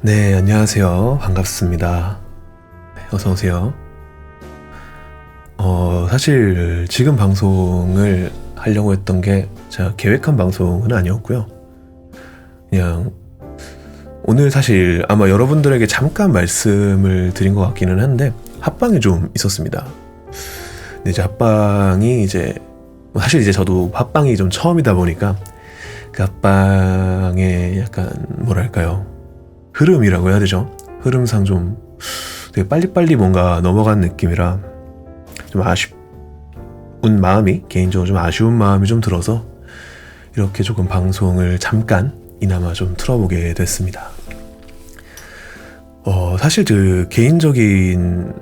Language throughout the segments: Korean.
네, 안녕하세요. 반갑습니다. 네, 어서오세요. 사실 지금 방송을 하려고 했던 게 제가 계획한 방송은 아니었고요. 그냥 오늘 사실 아마 여러분들에게 잠깐 말씀을 드린 것 같기는 한데 합방이 좀 있었습니다. 근데 이제 합방이 사실 저도 합방이 좀 처음이다 보니까 그 합방의 약간 뭐랄까요, 흐름이라고 해야 되죠? 흐름상 좀 되게 빨리빨리 뭔가 넘어간 느낌이라 좀 개인적으로 좀 아쉬운 마음이 좀 들어서 이렇게 조금 방송을 잠깐이나마 좀 틀어보게 됐습니다. 사실 그 개인적인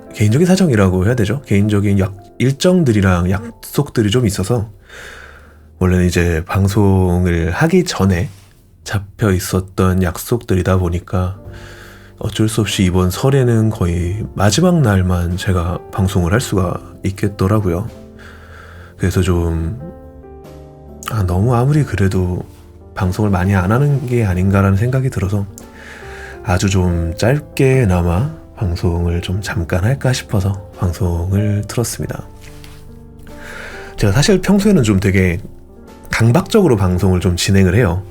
사정이라고 해야 되죠? 개인적인 일정들이랑 약속들이 좀 있어서 원래는 이제 방송을 하기 전에 잡혀 있었던 약속들이다 보니까 어쩔 수 없이 이번 설에는 거의 마지막 날만 제가 방송을 할 수가 있겠더라고요. 그래서 좀 너무 아무리 그래도 방송을 많이 안 하는 게 아닌가라는 생각이 들어서 아주 좀 짧게나마 방송을 좀 잠깐 할까 싶어서 방송을 틀었습니다. 제가 사실 평소에는 좀 되게 강박적으로 방송을 좀 진행을 해요.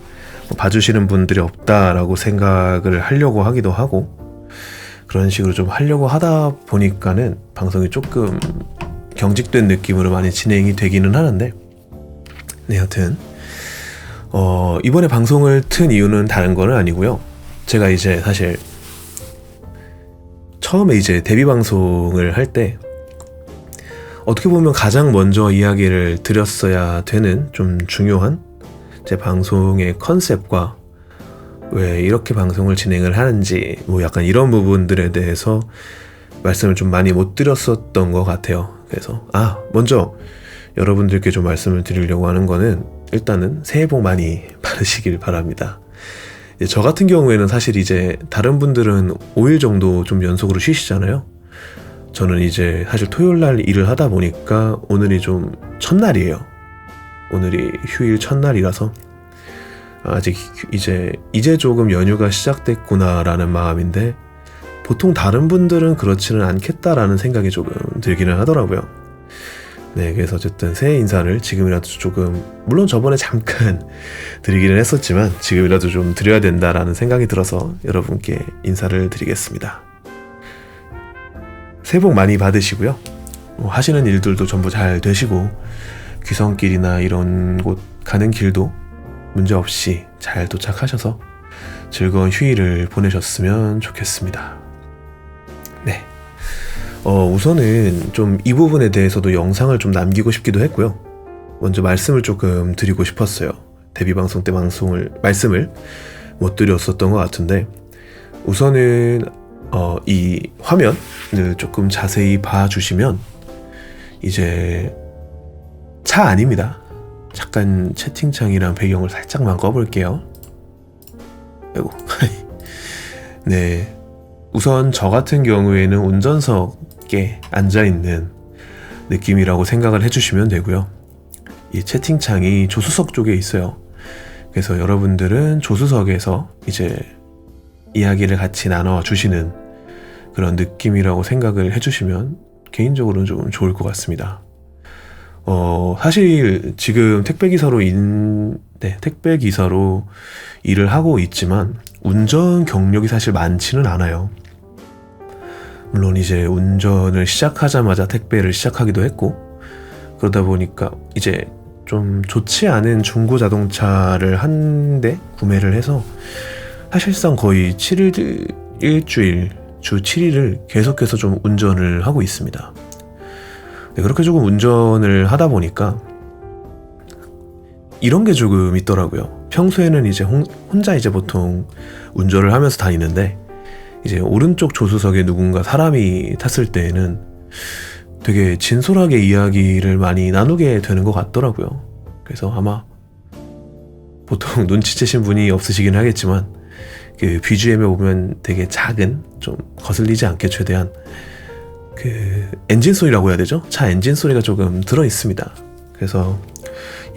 봐주시는 분들이 없다라고 생각을 하려고 하기도 하고 그런 식으로 좀 하려고 하다 보니까는 방송이 조금 경직된 느낌으로 많이 진행이 되기는 하는데, 네, 여튼 이번에 방송을 튼 이유는 다른 거는 아니고요. 제가 이제 사실 처음에 이제 데뷔 방송을 할 때 어떻게 보면 가장 먼저 이야기를 드렸어야 되는 좀 중요한 제 방송의 컨셉과 왜 이렇게 방송을 진행을 하는지 약간 이런 부분들에 대해서 말씀을 좀 많이 못 드렸었던 것 같아요. 그래서 먼저 여러분들께 좀 말씀을 드리려고 하는 거는 일단은 새해 복 많이 받으시길 바랍니다. 저 같은 경우에는 사실 이제 다른 분들은 5일 정도 좀 연속으로 쉬시잖아요. 저는 이제 사실 토요일 날 일을 하다 보니까 오늘이 좀 첫날이에요. 오늘이 휴일 첫날이라서 아직 이제 조금 연휴가 시작됐구나라는 마음인데, 보통 다른 분들은 그렇지는 않겠다라는 생각이 조금 들기는 하더라고요. 네, 그래서 어쨌든 새해 인사를 지금이라도 조금, 물론 저번에 잠깐 드리기는 했었지만 지금이라도 좀 드려야 된다라는 생각이 들어서 여러분께 인사를 드리겠습니다. 새해 복 많이 받으시고요. 하시는 일들도 전부 잘 되시고 귀성길이나 이런 곳 가는 길도 문제없이 잘 도착하셔서 즐거운 휴일을 보내셨으면 좋겠습니다. 네. 우선은 좀 이 부분에 대해서도 영상을 좀 남기고 싶기도 했고요. 먼저 말씀을 조금 드리고 싶었어요. 데뷔 방송 때 말씀을 못 드렸었던 것 같은데, 우선은 이 화면을 조금 자세히 봐주시면 이제 차 아닙니다. 잠깐 채팅창이랑 배경을 살짝만 꺼볼게요. 아이고. 네, 우선 저 같은 경우에는 운전석에 앉아있는 느낌이라고 생각을 해주시면 되고요. 이 채팅창이 조수석 쪽에 있어요. 그래서 여러분들은 조수석에서 이제 이야기를 같이 나눠주시는 그런 느낌이라고 생각을 해주시면 개인적으로는 좀 좋을 것 같습니다. 사실 지금 택배기사로 일을 하고 있지만 운전 경력이 사실 많지는 않아요. 물론 이제 운전을 시작하자마자 택배를 시작하기도 했고, 그러다 보니까 이제 좀 좋지 않은 중고 자동차를 한 대 구매를 해서 사실상 거의 7일, 주 7일을 계속해서 좀 운전을 하고 있습니다. 네, 그렇게 조금 운전을 하다 보니까 이런 게 조금 있더라고요. 평소에는 이제 혼자 이제 보통 운전을 하면서 다니는데, 이제 오른쪽 조수석에 누군가 사람이 탔을 때에는 되게 진솔하게 이야기를 많이 나누게 되는 것 같더라고요. 그래서 아마 보통 눈치채신 분이 없으시긴 하겠지만 그 BGM에 보면 되게 작은, 좀 거슬리지 않게 최대한 그 엔진 소리라고 해야 되죠? 차 엔진 소리가 조금 들어 있습니다. 그래서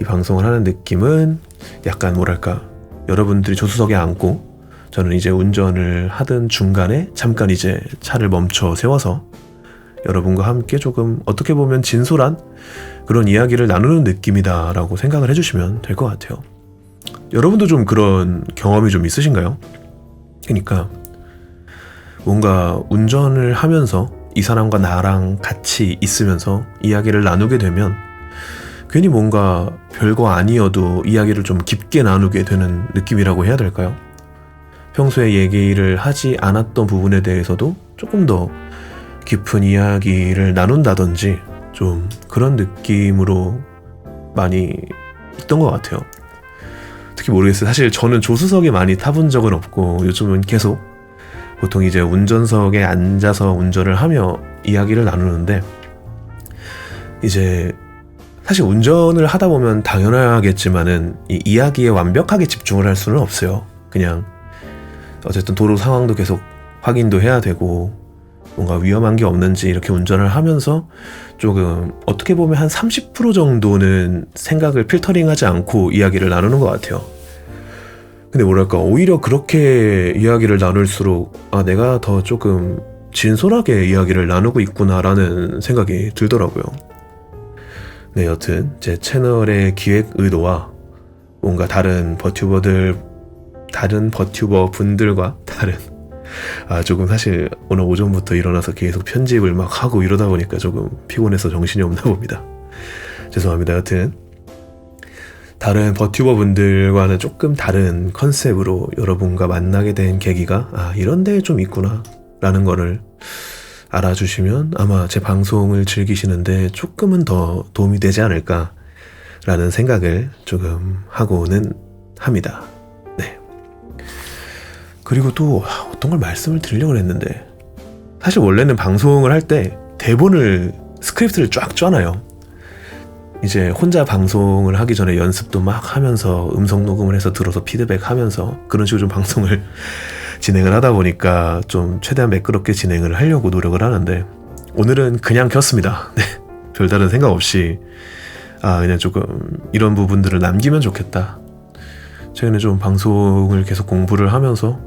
이 방송을 하는 느낌은 약간 뭐랄까, 여러분들이 조수석에 앉고 저는 이제 운전을 하던 중간에 잠깐 이제 차를 멈춰 세워서 여러분과 함께 조금 어떻게 보면 진솔한 그런 이야기를 나누는 느낌이다라고 생각을 해주시면 될 것 같아요. 여러분도 좀 그런 경험이 좀 있으신가요? 그러니까 뭔가 운전을 하면서 이 사람과 나랑 같이 있으면서 이야기를 나누게 되면 괜히 뭔가 별거 아니어도 이야기를 좀 깊게 나누게 되는 느낌이라고 해야 될까요? 평소에 얘기를 하지 않았던 부분에 대해서도 조금 더 깊은 이야기를 나눈다든지 좀 그런 느낌으로 많이 있던 것 같아요. 특히 모르겠어요. 사실 저는 조수석에 많이 타본 적은 없고 요즘은 계속 보통 이제 운전석에 앉아서 운전을 하며 이야기를 나누는데 이제 사실 운전을 하다 보면 당연하겠지만은 이 이야기에 완벽하게 집중을 할 수는 없어요. 그냥 어쨌든 도로 상황도 계속 확인도 해야 되고 뭔가 위험한 게 없는지 이렇게 운전을 하면서 조금 어떻게 보면 한 30% 정도는 생각을 필터링하지 않고 이야기를 나누는 것 같아요. 근데 뭐랄까 오히려 그렇게 이야기를 나눌수록 내가 더 조금 진솔하게 이야기를 나누고 있구나라는 생각이 들더라고요. 네, 여튼 제 채널의 기획 의도와 뭔가 다른 버튜버 분들과 다른 조금 사실 오늘 오전부터 일어나서 계속 편집을 막 하고 이러다 보니까 조금 피곤해서 정신이 없나 봅니다. 죄송합니다. 여튼 다른 버튜버 분들과는 조금 다른 컨셉으로 여러분과 만나게 된 계기가 이런 데에 좀 있구나 라는 거를 알아주시면 아마 제 방송을 즐기시는데 조금은 더 도움이 되지 않을까 라는 생각을 조금 하고는 합니다. 네. 그리고 또 어떤 걸 말씀을 드리려고 했는데 사실 원래는 방송을 할 때 스크립트를 쫙 짜놔요. 이제 혼자 방송을 하기 전에 연습도 막 하면서 음성 녹음을 해서 들어서 피드백 하면서 그런 식으로 좀 방송을 진행을 하다 보니까 좀 최대한 매끄럽게 진행을 하려고 노력을 하는데 오늘은 그냥 켰습니다. 네. 별다른 생각 없이 그냥 조금 이런 부분들을 남기면 좋겠다. 최근에 좀 방송을 계속 공부를 하면서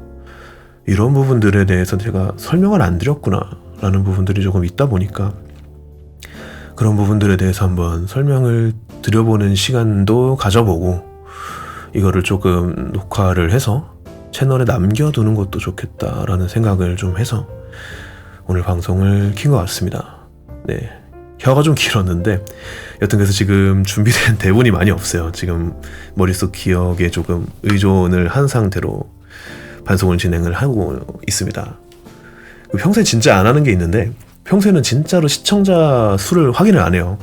이런 부분들에 대해서 제가 설명을 안 드렸구나 라는 부분들이 조금 있다 보니까 그런 부분들에 대해서 한번 설명을 드려보는 시간도 가져보고 이거를 조금 녹화를 해서 채널에 남겨두는 것도 좋겠다라는 생각을 좀 해서 오늘 방송을 킨 것 같습니다. 네, 혀가 좀 길었는데 여튼 그래서 지금 준비된 대본이 많이 없어요. 지금 머릿속 기억에 조금 의존을 한 상태로 방송을 진행을 하고 있습니다. 평소에 진짜 안 하는 게 있는데 평소에는 진짜로 시청자 수를 확인을 안 해요.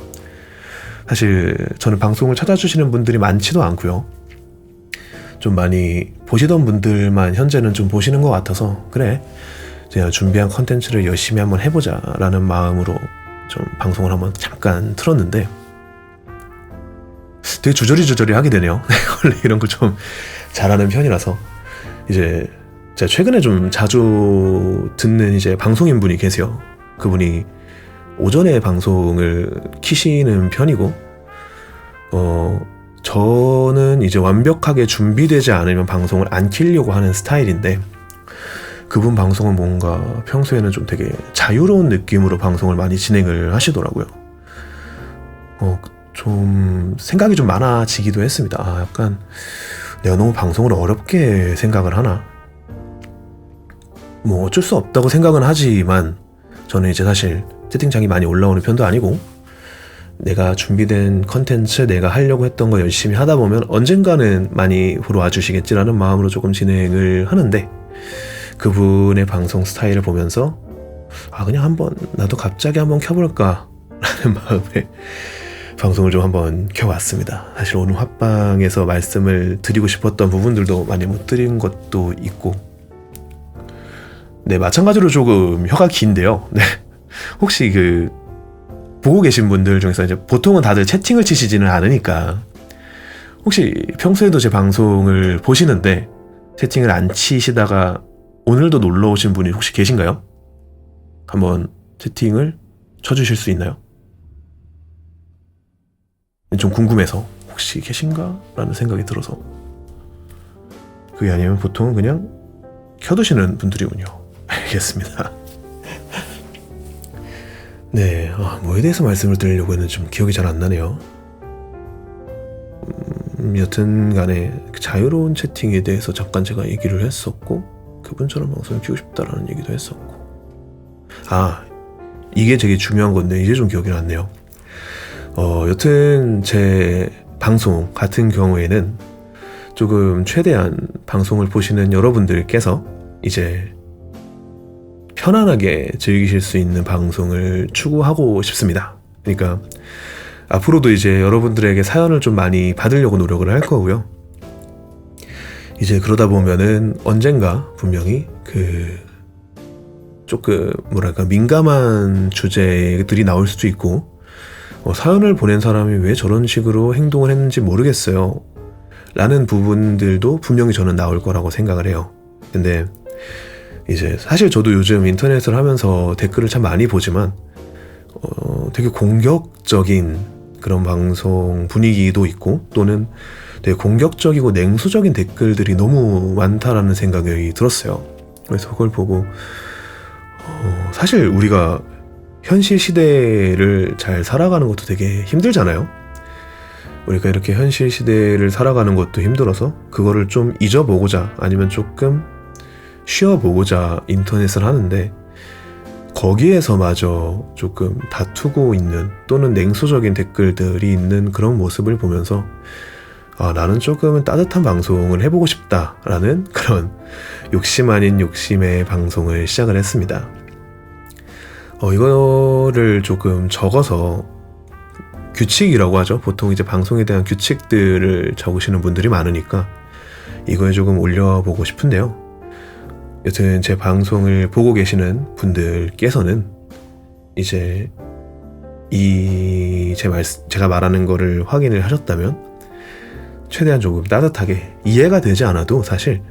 사실 저는 방송을 찾아주시는 분들이 많지도 않고요. 좀 많이 보시던 분들만 현재는 좀 보시는 것 같아서 그래 제가 준비한 컨텐츠를 열심히 한번 해보자 라는 마음으로 좀 방송을 한번 잠깐 틀었는데 되게 주저리 하게 되네요. 원래 이런 걸 좀 잘하는 편이라서 이제 제가 최근에 좀 자주 듣는 이제 방송인 분이 계세요. 그분이 오전에 방송을 키시는 편이고 저는 이제 완벽하게 준비되지 않으면 방송을 안 키려고 하는 스타일인데 그분 방송은 뭔가 평소에는 좀 되게 자유로운 느낌으로 방송을 많이 진행을 하시더라고요. 좀 생각이 좀 많아지기도 했습니다. 약간 내가 너무 방송을 어렵게 생각을 하나? 뭐 어쩔 수 없다고 생각은 하지만 저는 이제 사실 채팅창이 많이 올라오는 편도 아니고 내가 준비된 컨텐츠 내가 하려고 했던 거 열심히 하다 보면 언젠가는 많이 보러 와주시겠지라는 마음으로 조금 진행을 하는데 그분의 방송 스타일을 보면서 그냥 한번 나도 갑자기 한번 켜볼까 라는 마음에 방송을 좀 한번 켜왔습니다. 사실 오늘 합방에서 말씀을 드리고 싶었던 부분들도 많이 못 드린 것도 있고 네, 마찬가지로 조금 혀가 긴데요. 네. 혹시 보고 계신 분들 중에서 이제 보통은 다들 채팅을 치시지는 않으니까 혹시 평소에도 제 방송을 보시는데 채팅을 안 치시다가 오늘도 놀러 오신 분이 혹시 계신가요? 한번 채팅을 쳐주실 수 있나요? 좀 궁금해서 혹시 계신가? 라는 생각이 들어서 그게 아니면 보통은 그냥 켜두시는 분들이군요. 알겠습니다. 네, 뭐에 대해서 말씀을 드리려고 했는지 좀 기억이 잘 안 나네요. 여튼 간에 자유로운 채팅에 대해서 잠깐 제가 얘기를 했었고, 그분처럼 방송을 키우고 싶다라는 얘기도 했었고, 이게 되게 중요한 건데 이제 좀 기억이 났네요. 여튼 제 방송 같은 경우에는 조금 최대한 방송을 보시는 여러분들께서 이제 편안하게 즐기실 수 있는 방송을 추구하고 싶습니다. 그러니까 앞으로도 이제 여러분들에게 사연을 좀 많이 받으려고 노력을 할 거고요. 이제 그러다 보면은 언젠가 분명히 조금 민감한 주제들이 나올 수도 있고, 사연을 보낸 사람이 왜 저런 식으로 행동을 했는지 모르겠어요 라는 부분들도 분명히 저는 나올 거라고 생각을 해요. 근데 이제 사실 저도 요즘 인터넷을 하면서 댓글을 참 많이 보지만 되게 공격적인 그런 방송 분위기도 있고, 또는 되게 공격적이고 냉소적인 댓글들이 너무 많다라는 생각이 들었어요. 그래서 그걸 보고 사실 우리가 현실 시대를 잘 살아가는 것도 되게 힘들잖아요. 우리가 이렇게 현실 시대를 살아가는 것도 힘들어서 그거를 좀 잊어보고자, 아니면 조금 쉬어보고자 인터넷을 하는데, 거기에서마저 조금 다투고 있는 또는 냉소적인 댓글들이 있는 그런 모습을 보면서 나는 조금은 따뜻한 방송을 해보고 싶다라는 그런 욕심 아닌 욕심의 방송을 시작을 했습니다. 이거를 조금 적어서 규칙이라고 하죠. 보통 이제 방송에 대한 규칙들을 적으시는 분들이 많으니까 이거에 조금 올려보고 싶은데요. 여튼 제 방송을 보고 계시는 분들께서는 이제 제가 말하는 거를 확인을 하셨다면 최대한 조금 따뜻하게, 이해가 되지 않아도 사실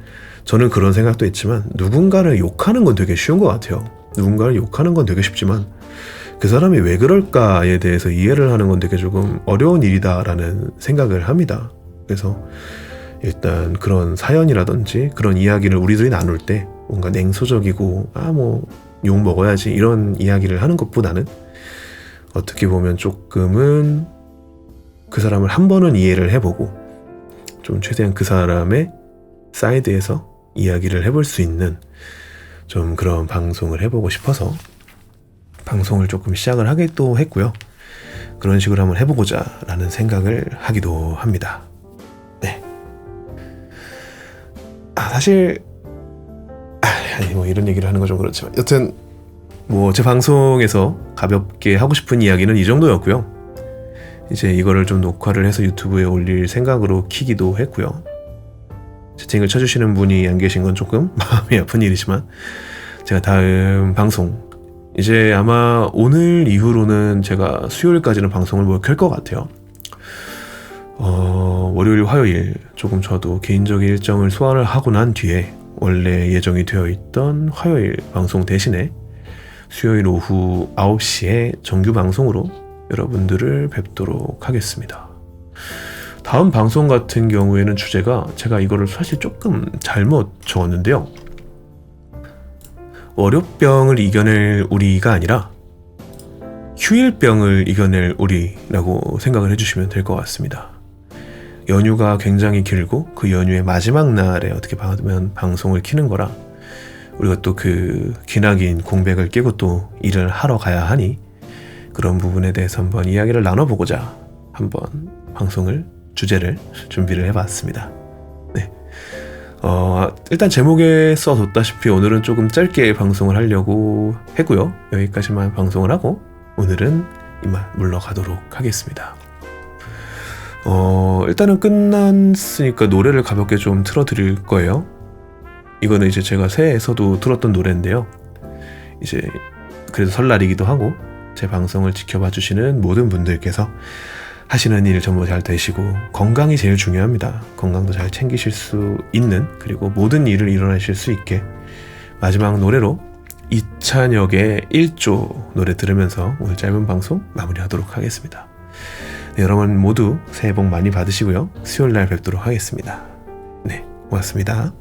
저는 그런 생각도 있지만, 누군가를 욕하는 건 되게 쉬운 것 같아요. 누군가를 욕하는 건 되게 쉽지만 그 사람이 왜 그럴까에 대해서 이해를 하는 건 되게 조금 어려운 일이다라는 생각을 합니다. 그래서 일단 그런 사연이라든지 그런 이야기를 우리들이 나눌 때 뭔가 냉소적이고 욕 먹어야지 이런 이야기를 하는 것보다는 어떻게 보면 조금은 그 사람을 한 번은 이해를 해보고 좀 최대한 그 사람의 사이드에서 이야기를 해볼 수 있는 좀 그런 방송을 해보고 싶어서 방송을 조금 시작을 하기도 했고요. 그런 식으로 한번 해보고자 라는 생각을 하기도 합니다. 네. 사실 이런 얘기를 하는 건 좀 그렇지만, 여튼 제 방송에서 가볍게 하고 싶은 이야기는 이 정도였고요. 이제 이거를 좀 녹화를 해서 유튜브에 올릴 생각으로 키기도 했고요. 채팅을 쳐주시는 분이 안 계신 건 조금 마음이 아픈 일이지만, 제가 다음 방송 이제 아마 오늘 이후로는 제가 수요일까지는 방송을 못 켤 것 같아요. 월요일, 화요일 조금 저도 개인적인 일정을 소화를 하고 난 뒤에 원래 예정이 되어 있던 화요일 방송 대신에 수요일 오후 9시에 정규 방송으로 여러분들을 뵙도록 하겠습니다. 다음 방송 같은 경우에는 주제가, 제가 이거를 사실 조금 잘못 적었는데요. 월요병을 이겨낼 우리가 아니라 휴일병을 이겨낼 우리라고 생각을 해주시면 될 것 같습니다. 연휴가 굉장히 길고 그 연휴의 마지막 날에 어떻게 보면 방송을 키는 거라, 우리가 또 그 기나긴 공백을 깨고 또 일을 하러 가야 하니 그런 부분에 대해서 한번 이야기를 나눠보고자 한번 방송을, 주제를 준비를 해봤습니다. 네. 일단 제목에 써뒀다시피 오늘은 조금 짧게 방송을 하려고 했고요. 여기까지만 방송을 하고 오늘은 이만 물러가도록 하겠습니다. 일단은 끝났으니까 노래를 가볍게 좀 틀어드릴 거예요. 이거는 이제 제가 새해에서도 들었던 노래인데요. 이제 그래도 설날이기도 하고 제 방송을 지켜봐 주시는 모든 분들께서 하시는 일 전부 잘 되시고, 건강이 제일 중요합니다. 건강도 잘 챙기실 수 있는, 그리고 모든 일을 일어나실 수 있게 마지막 노래로 이찬혁의 1조 노래 들으면서 오늘 짧은 방송 마무리하도록 하겠습니다. 네, 여러분 모두 새해 복 많이 받으시고요. 수요일 날 뵙도록 하겠습니다. 네, 고맙습니다.